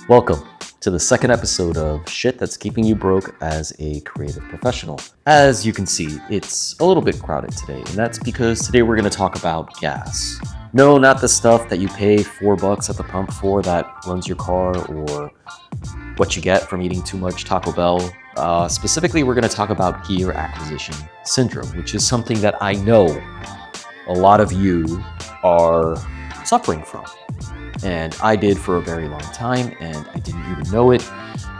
Welcome to the second episode of Shit That's Keeping You Broke as a Creative Professional. As you can see, it's a little bit crowded today, and that's because today we're going to talk about gas. No, not the stuff that you pay $4 at the pump for that runs your car, or what you get from eating too much Taco Bell. Specifically, we're going to talk about gear acquisition syndrome, which is something that I know a lot of you are suffering from. And I did for a very long time, and I didn't even know it.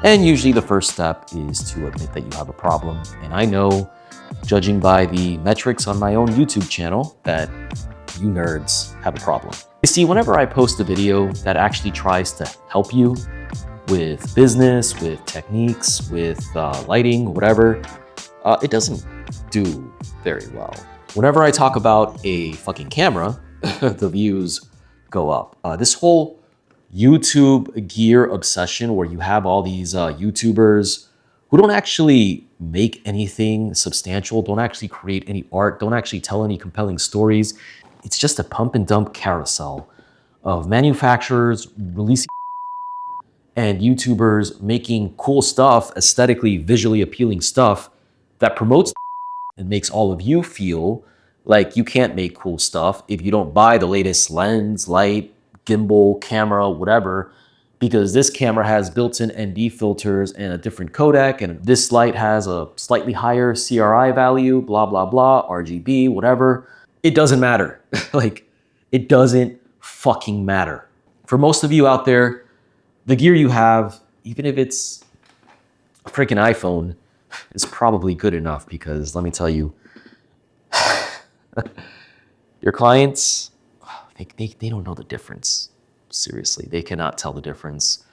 And usually the first step is to admit that you have a problem. And I know, judging by the metrics on my own YouTube channel, that you nerds have a problem. You see, whenever I post a video that actually tries to help you with business, with techniques, with lighting, whatever, it doesn't do very well. Whenever I talk about a fucking camera, the views go up. This whole YouTube gear obsession, where you have all these YouTubers who don't actually make anything substantial, don't actually create any art, don't actually tell any compelling stories. It's just a pump and dump carousel of manufacturers releasing and YouTubers making cool stuff, aesthetically, visually appealing stuff that promotes and makes all of you feel like you can't make cool stuff if you don't buy the latest lens, light, gimbal, camera, whatever, because this camera has built-in ND filters and a different codec, and this light has a slightly higher CRI value, blah, blah, blah, RGB, whatever. It doesn't matter. Like, it doesn't fucking matter. For most of you out there, the gear you have, even if it's a freaking iPhone, is probably good enough, because let me tell you, your clients, they don't know the difference. Seriously, they cannot tell the difference.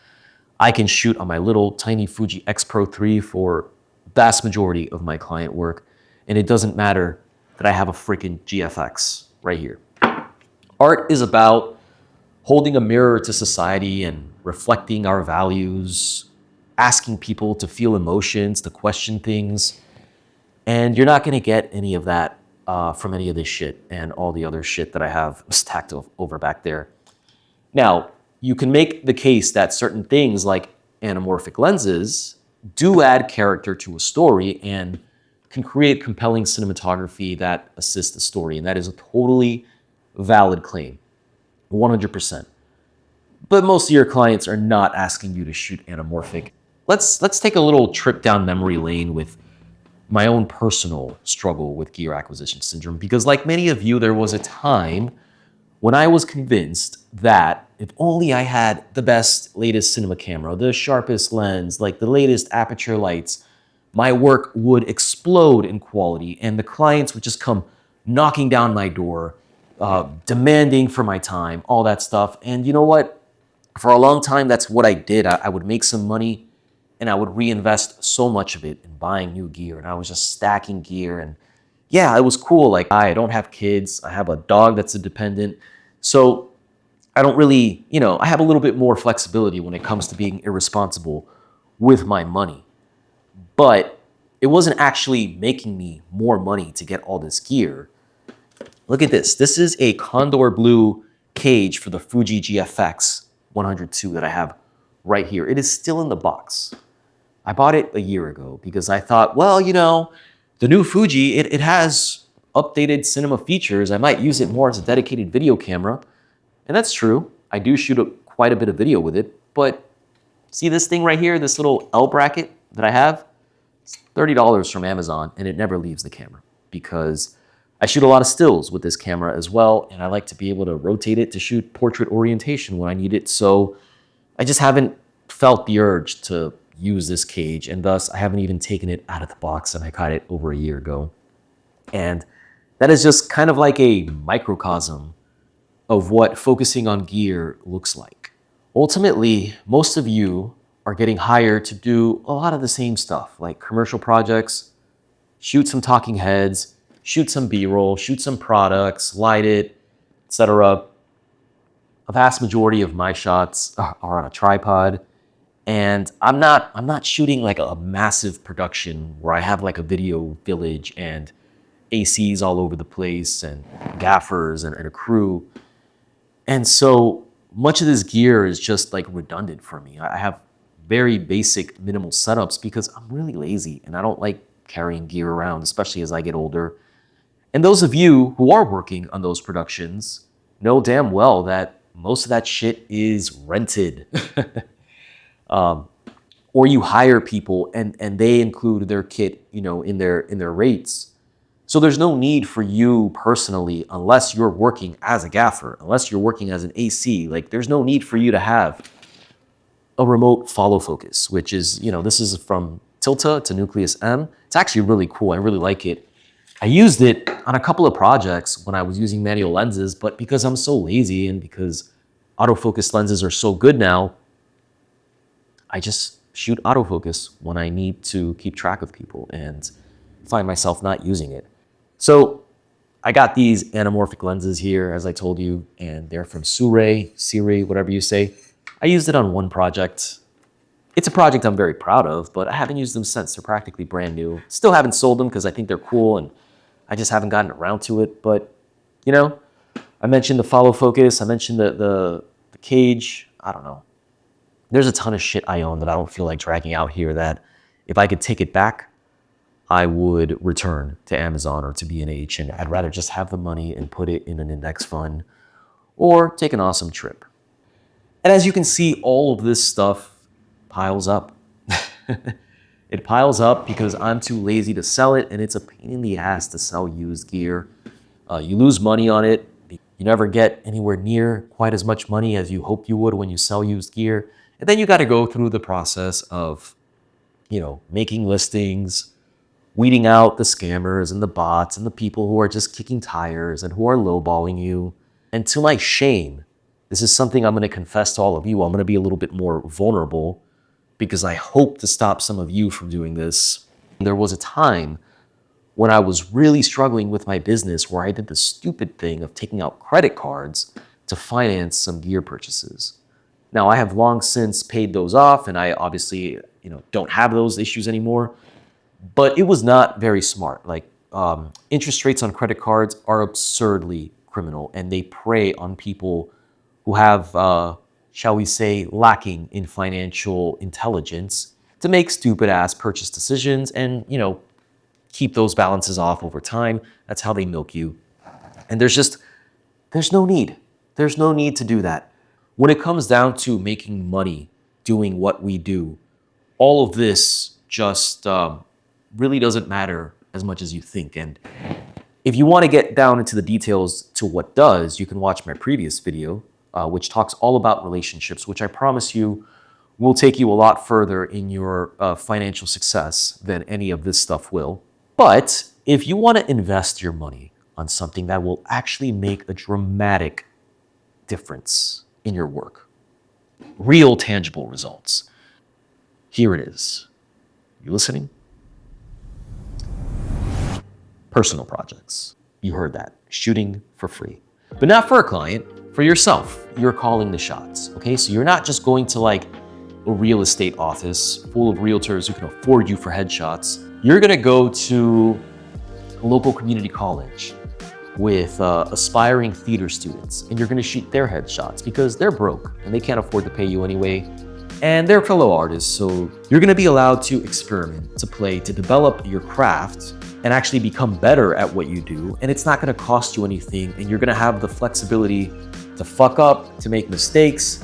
I can shoot on my little tiny Fuji X Pro 3 for vast majority of my client work, and it doesn't matter that I have a freaking GFX right here. Art is about holding a mirror to society and reflecting our values, asking people to feel emotions, to question things, and you're not going to get any of that from any of this shit and all the other shit that I have stacked over back there. Now, you can make the case that certain things like anamorphic lenses do add character to a story and can create compelling cinematography that assists the story, and that is a totally valid claim, 100%. But most of your clients are not asking you to shoot anamorphic. Let's take a little trip down memory lane with my own personal struggle with gear acquisition syndrome, because like many of you, there was a time when I was convinced that if only I had the best, latest cinema camera, the sharpest lens, like the latest aperture lights, my work would explode in quality, and the clients would just come knocking down my door, demanding for my time, all that stuff. And you know what? For a long time, that's what I did. I would make some money, and I would reinvest so much of it in buying new gear, and I was just stacking gear. And yeah, it was cool. Like, I don't have kids. I have a dog that's a dependent. So I don't really, I have a little bit more flexibility when it comes to being irresponsible with my money. But it wasn't actually making me more money to get all this gear. Look at this. This is a Condor Blue cage for the Fuji GFX 102 that I have right here. It is still in the box. I bought it a year ago because I thought, well, the new Fuji, it has updated cinema features. I might use it more as a dedicated video camera. And that's true. I do shoot quite a bit of video with it. But see this thing right here, this little L bracket that I have? It's $30 from Amazon, and it never leaves the camera because I shoot a lot of stills with this camera as well, and I like to be able to rotate it to shoot portrait orientation when I need it. So I just haven't felt the urge to use this cage, and thus I haven't even taken it out of the box, and I got it over a year ago. And that is just kind of like a microcosm of what focusing on gear looks like. Ultimately, most of you are getting hired to do a lot of the same stuff, like commercial projects, shoot some talking heads, shoot some B-roll, shoot some products, light it, etc. A vast majority of my shots are on a tripod. And I'm not shooting like a massive production where I have like a video village and ACs all over the place and gaffers and a crew. And so much of this gear is just like redundant for me. I have very basic minimal setups because I'm really lazy and I don't like carrying gear around, especially as I get older. And those of you who are working on those productions know damn well that most of that shit is rented. Or you hire people and they include their kit, in their rates. So there's no need for you personally, unless you're working as a gaffer, unless you're working as an AC, like there's no need for you to have a remote follow focus, which is, this is from Tilta to Nucleus M. It's actually really cool. I really like it. I used it on a couple of projects when I was using manual lenses, but because I'm so lazy and because autofocus lenses are so good now, I just shoot autofocus when I need to keep track of people and find myself not using it. So I got these anamorphic lenses here, as I told you, and they're from Siri, whatever you say. I used it on one project. It's a project I'm very proud of, but I haven't used them since. They're practically brand new. Still haven't sold them because I think they're cool and I just haven't gotten around to it. But, I mentioned the follow focus. I mentioned the cage. I don't know. There's a ton of shit I own that I don't feel like dragging out here that if I could take it back, I would return to Amazon or to B&H, and I'd rather just have the money and put it in an index fund or take an awesome trip. And as you can see, all of this stuff piles up. It piles up because I'm too lazy to sell it, and it's a pain in the ass to sell used gear. You lose money on it. You never get anywhere near quite as much money as you hope you would when you sell used gear. And then you got to go through the process of, making listings, weeding out the scammers and the bots and the people who are just kicking tires and who are lowballing you. And to my shame, this is something I'm going to confess to all of you. I'm going to be a little bit more vulnerable because I hope to stop some of you from doing this. There was a time when I was really struggling with my business where I did the stupid thing of taking out credit cards to finance some gear purchases. Now, I have long since paid those off, and I obviously, don't have those issues anymore. But it was not very smart. Like, interest rates on credit cards are absurdly criminal, and they prey on people who have, shall we say, lacking in financial intelligence to make stupid-ass purchase decisions and, keep those balances off over time. That's how they milk you. And there's no need. There's no need to do that. When it comes down to making money, doing what we do, all of this just really doesn't matter as much as you think. And if you want to get down into the details to what does, you can watch my previous video, which talks all about relationships, which I promise you will take you a lot further in your financial success than any of this stuff will. But if you want to invest your money on something that will actually make a dramatic difference in your work, real tangible results, here it is. You listening? Personal projects. You heard that. Shooting for free. But not for a client, for yourself. You're calling the shots, okay? So you're not just going to like a real estate office full of realtors who can afford you for headshots. You're gonna go to a local community college with aspiring theater students, and you're gonna shoot their headshots because they're broke and they can't afford to pay you anyway. And they're fellow artists, so you're gonna be allowed to experiment, to play, to develop your craft and actually become better at what you do. And it's not gonna cost you anything, and you're gonna have the flexibility to fuck up, to make mistakes.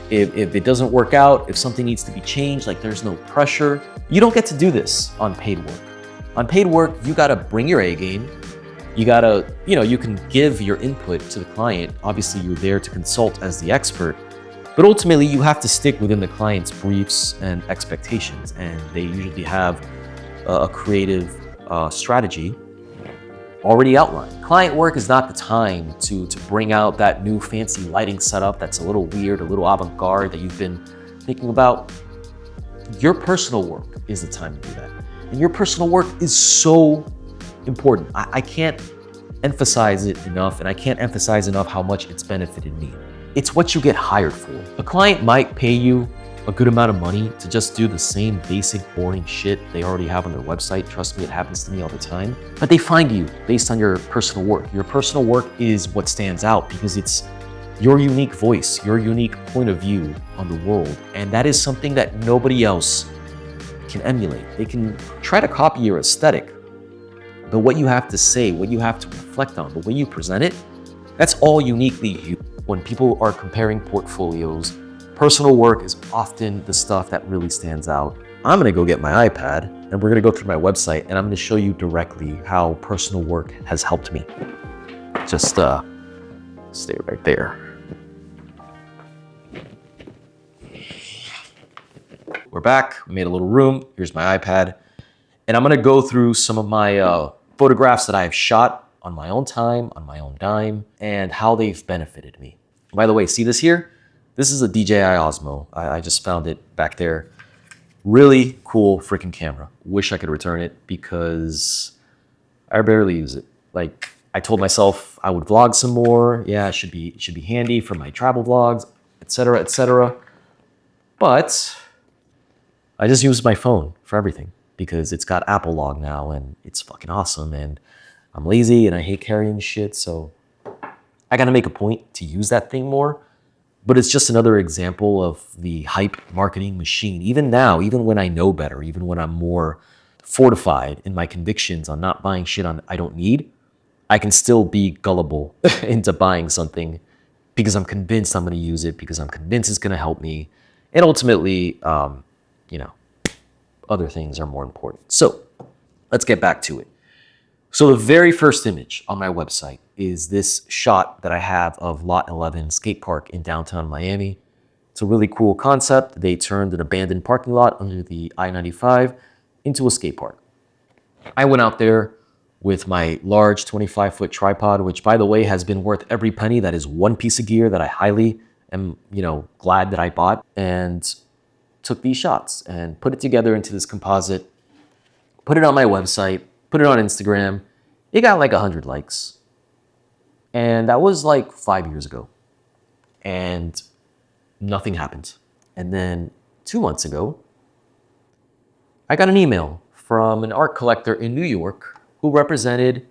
If it doesn't work out, if something needs to be changed, like there's no pressure. You don't get to do this on paid work. On paid work, you gotta bring your A game. You gotta, you can give your input to the client. Obviously, you're there to consult as the expert, but ultimately you have to stick within the client's briefs and expectations. And they usually have a creative strategy already outlined. Client work is not the time to bring out that new fancy lighting setup that's a little weird, a little avant-garde that you've been thinking about. Your personal work is the time to do that. And your personal work is so important. I can't emphasize it enough, and I can't emphasize enough how much it's benefited me. It's what you get hired for. A client might pay you a good amount of money to just do the same basic boring shit they already have on their website. Trust me, it happens to me all the time. But they find you based on your personal work. Your personal work is what stands out because it's your unique voice, your unique point of view on the world. And that is something that nobody else can emulate. They can try to copy your aesthetic, but what you have to say, what you have to reflect on, the way you present it, that's all uniquely you. When people are comparing portfolios, personal work is often the stuff that really stands out. I'm gonna go get my iPad and we're gonna go through my website and I'm gonna show you directly how personal work has helped me. Just stay right there. We're back, we made a little room. Here's my iPad. And I'm gonna go through some of my photographs that I've shot on my own time, on my own dime, and how they've benefited me. By the way, see this here? This is a DJI Osmo. I just found it back there. Really cool freaking camera. Wish I could return it because I barely use it. Like, I told myself I would vlog some more. Yeah, it should be handy for my travel vlogs, etc., etc. But I just use my phone for everything because it's got Apple Log now and it's fucking awesome. And I'm lazy and I hate carrying shit, so I gotta make a point to use that thing more. But it's just another example of the hype marketing machine. Even now, even when I know better, even when I'm more fortified in my convictions on not buying shit I don't need, I can still be gullible into buying something because I'm convinced I'm going to use it, because I'm convinced it's going to help me. And ultimately, you know, other things are more important. So let's get back to it. So the very first image on my website is this shot that I have of Lot 11 skate park in downtown Miami. It's a really cool concept. They turned an abandoned parking lot under the I-95 into a skate park. I went out there with my large 25-foot tripod, which by the way has been worth every penny. That is one piece of gear that I highly am, glad that I bought, and took these shots and put it together into this composite, put it on my website, put it on Instagram. It got like 100 likes. And that was like 5 years ago. And nothing happened. And then 2 months ago, I got an email from an art collector in New York who represented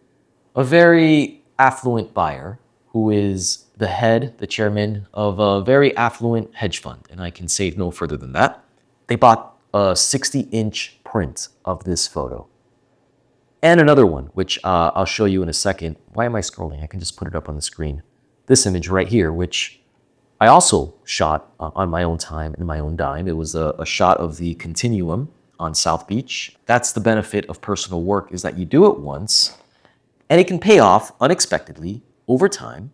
a very affluent buyer who is the chairman of a very affluent hedge fund. And I can say no further than that. They bought a 60-inch print of this photo. And another one, which I'll show you in a second. Why am I scrolling? I can just put it up on the screen. This image right here, which I also shot on my own time in my own dime. It was a shot of the Continuum on South Beach. That's the benefit of personal work, is that you do it once and it can pay off unexpectedly over time.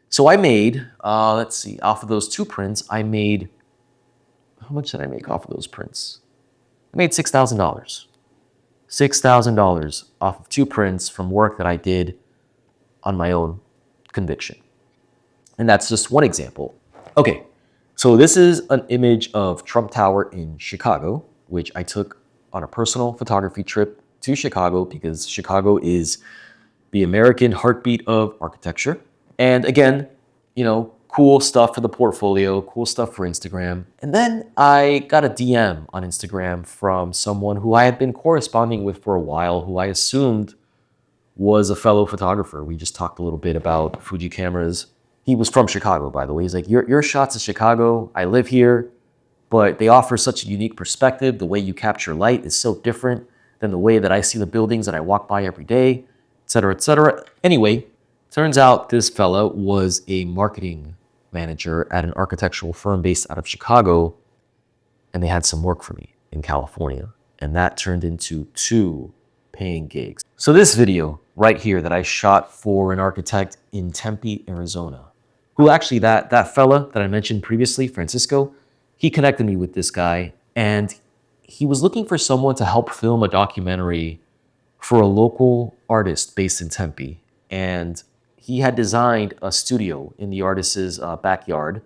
So I made, let's see, off of those two prints, I made, how much did I make off of those prints? I made $6,000. $6,000 off of two prints from work that I did on my own conviction. And that's just one example. Okay, so this is an image of Trump Tower in Chicago, which I took on a personal photography trip to Chicago because Chicago is the American heartbeat of architecture. And again, cool stuff for the portfolio, cool stuff for Instagram. And then I got a DM on Instagram from someone who I had been corresponding with for a while, who I assumed was a fellow photographer. We just talked a little bit about Fuji cameras. He was from Chicago, by the way. He's like, your shots in Chicago, I live here, but they offer such a unique perspective. The way you capture light is so different than the way that I see the buildings that I walk by every day, et cetera, et cetera. Anyway, turns out this fella was a marketing manager at an architectural firm based out of Chicago, and they had some work for me in California. And that turned into 2 paying gigs. So this video right here that I shot for an architect in Tempe, Arizona, who actually, that fella that I mentioned previously, Francisco, he connected me with this guy, and he was looking for someone to help film a documentary for a local artist based in Tempe. And he had designed a studio in the artist's backyard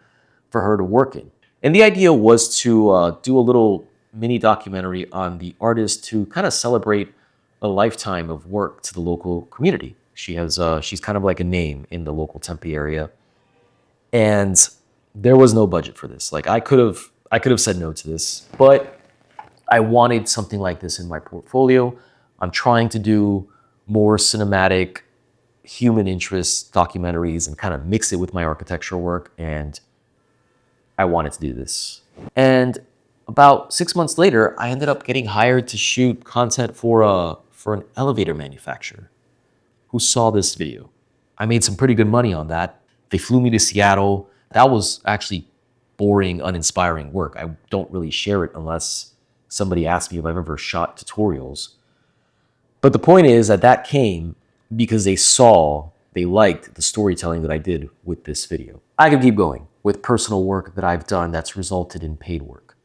for her to work in. And the idea was to do a little mini documentary on the artist to kind of celebrate a lifetime of work to the local community. She's kind of like a name in the local Tempe area. And there was no budget for this. Like I could have said no to this, but I wanted something like this in my portfolio. I'm trying to do more cinematic human interest documentaries and kind of mix it with my architectural work, and I wanted to do this. And about 6 months later, I ended up getting hired to shoot content for an elevator manufacturer who saw this video. I made some pretty good money on that. They flew me to Seattle. That was actually boring, uninspiring work. I don't really share it unless somebody asks me if I've ever shot tutorials. But the point is that came because they liked the storytelling that I did with this video. I could keep going with personal work that I've done that's resulted in paid work.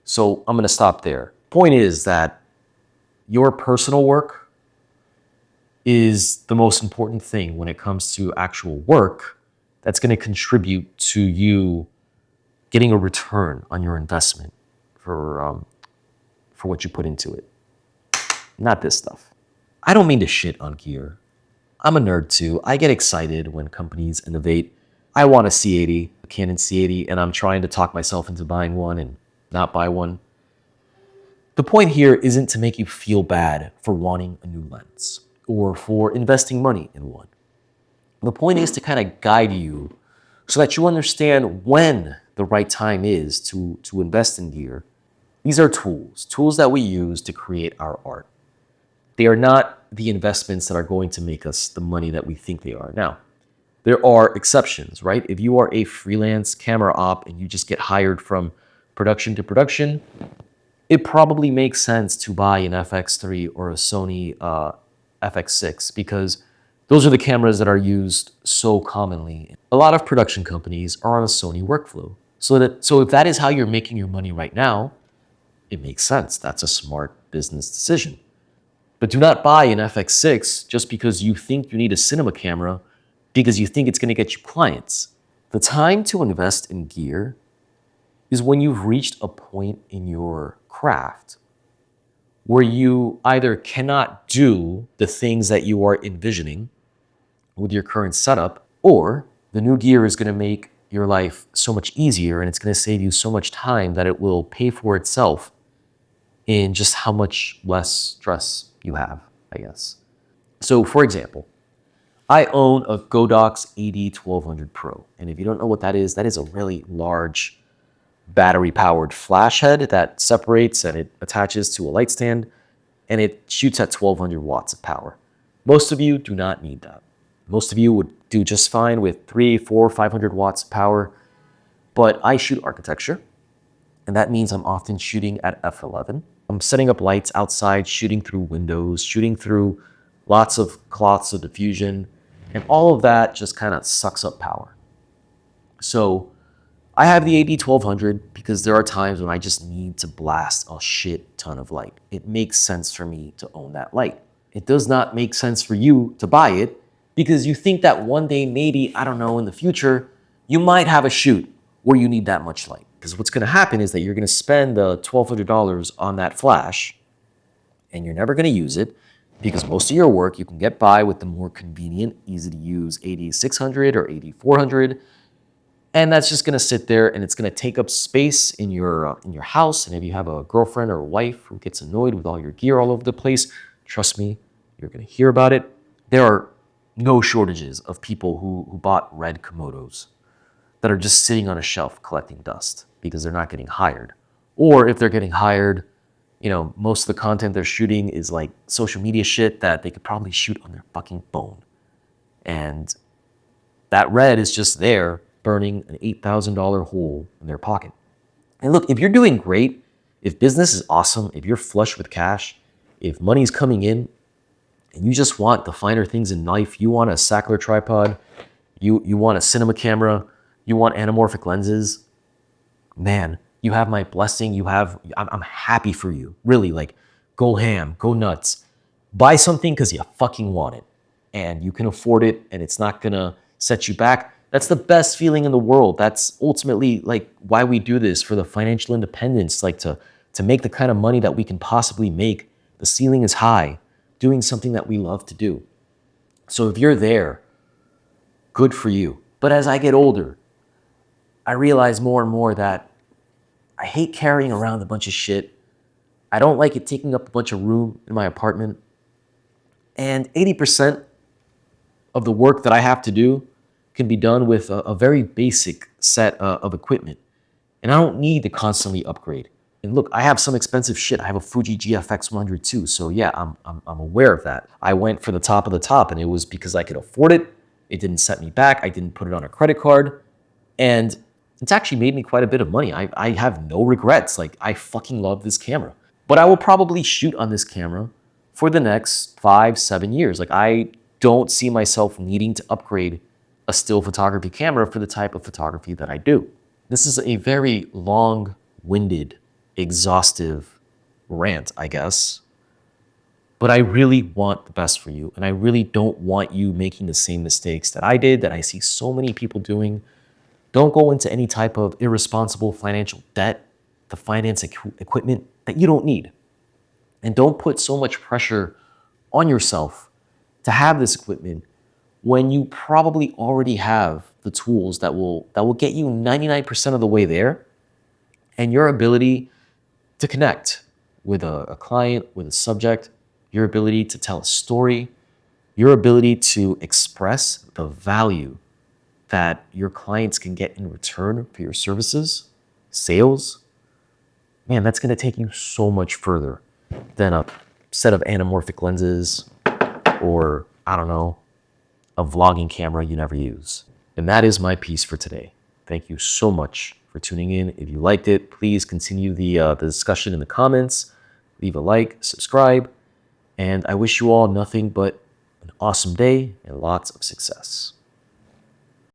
So I'm going to stop there. Point is that your personal work is the most important thing when it comes to actual work that's going to contribute to you getting a return on your investment for what you put into it. Not this stuff. I don't mean to shit on gear. I'm a nerd too. I get excited when companies innovate. I want a C80, a Canon C80, and I'm trying to talk myself into buying one and not buy one. The point here isn't to make you feel bad for wanting a new lens or for investing money in one. The point is to kind of guide you so that you understand when the right time is to invest in gear. These are tools that we use to create our art. They are not the investments that are going to make us the money that we think they are. Now, there are exceptions, right? If you are a freelance camera op and you just get hired from production to production, it probably makes sense to buy an FX3 or a Sony FX6 because those are the cameras that are used so commonly. A lot of production companies are on a Sony workflow. So if that is how you're making your money right now, it makes sense. That's a smart business decision. But do not buy an FX6 just because you think you need a cinema camera because you think it's going to get you clients. The time to invest in gear is when you've reached a point in your craft where you either cannot do the things that you are envisioning with your current setup, or the new gear is going to make your life so much easier and it's going to save you so much time that it will pay for itself in just how much less stress you have, I guess. So for example, I own a Godox AD1200 Pro. And if you don't know what that is a really large battery-powered flash head that separates and it attaches to a light stand, and it shoots at 1200 watts of power. Most of you do not need that. Most of you would do just fine with 300, 400, 500 watts of power, but I shoot architecture, and that means I'm often shooting at f11. I'm setting up lights outside, shooting through windows, shooting through lots of cloths of diffusion, and all of that just kind of sucks up power. So I have the AD1200 because there are times when I just need to blast a shit ton of light. It makes sense for me to own that light. It does not make sense for you to buy it because you think that one day, maybe, I don't know, in the future, you might have a shoot where you need that much light. Because what's going to happen is that you're going to spend the $1,200 on that flash and you're never going to use it because most of your work you can get by with the more convenient, easy to use AD600 or AD400. And that's just going to sit there and it's going to take up space in your house. And if you have a girlfriend or a wife who gets annoyed with all your gear all over the place, trust me, you're going to hear about it. There are no shortages of people who bought red Komodos that are just sitting on a shelf collecting dust because they're not getting hired. Or if they're getting hired, most of the content they're shooting is like social media shit that they could probably shoot on their fucking phone. And that red is just there burning an $8,000 hole in their pocket. And look, if you're doing great, if business is awesome, if you're flush with cash, if money's coming in, and you just want the finer things in life, you want a Sackler tripod, you want a cinema camera, you want anamorphic lenses, man, you have my blessing. I'm happy for you. Really, like, go ham, go nuts. Buy something because you fucking want it. And you can afford it and it's not gonna set you back. That's the best feeling in the world. That's ultimately like why we do this, for the financial independence, like to make the kind of money that we can possibly make. The ceiling is high, doing something that we love to do. So if you're there, good for you. But as I get older, I realize more and more that I hate carrying around a bunch of shit. I don't like it taking up a bunch of room in my apartment. And 80% of the work that I have to do can be done with a very basic set of equipment. And I don't need to constantly upgrade. And look, I have some expensive shit. I have a Fuji GFX 100 too. So yeah, I'm aware of that. I went for the top of the top, and it was because I could afford it. It didn't set me back. I didn't put it on a credit card. And it's actually made me quite a bit of money. I have no regrets. Like, I fucking love this camera. But I will probably shoot on this camera for the next 5, 7 years. Like, I don't see myself needing to upgrade a still photography camera for the type of photography that I do. This is a very long-winded, exhaustive rant, I guess. But I really want the best for you. And I really don't want you making the same mistakes that I did, that I see so many people doing. Don't go into any type of irresponsible financial debt to finance equipment that you don't need. And don't put so much pressure on yourself to have this equipment when you probably already have the tools that will get you 99% of the way there, and your ability to connect with a client, with a subject, your ability to tell a story, your ability to express the value that your clients can get in return for your services, sales. Man, that's going to take you so much further than a set of anamorphic lenses or, I don't know, a vlogging camera you never use. And that is my piece for today. Thank you so much for tuning in. If you liked it, please continue the discussion in the comments. Leave a like, subscribe, and I wish you all nothing but an awesome day and lots of success.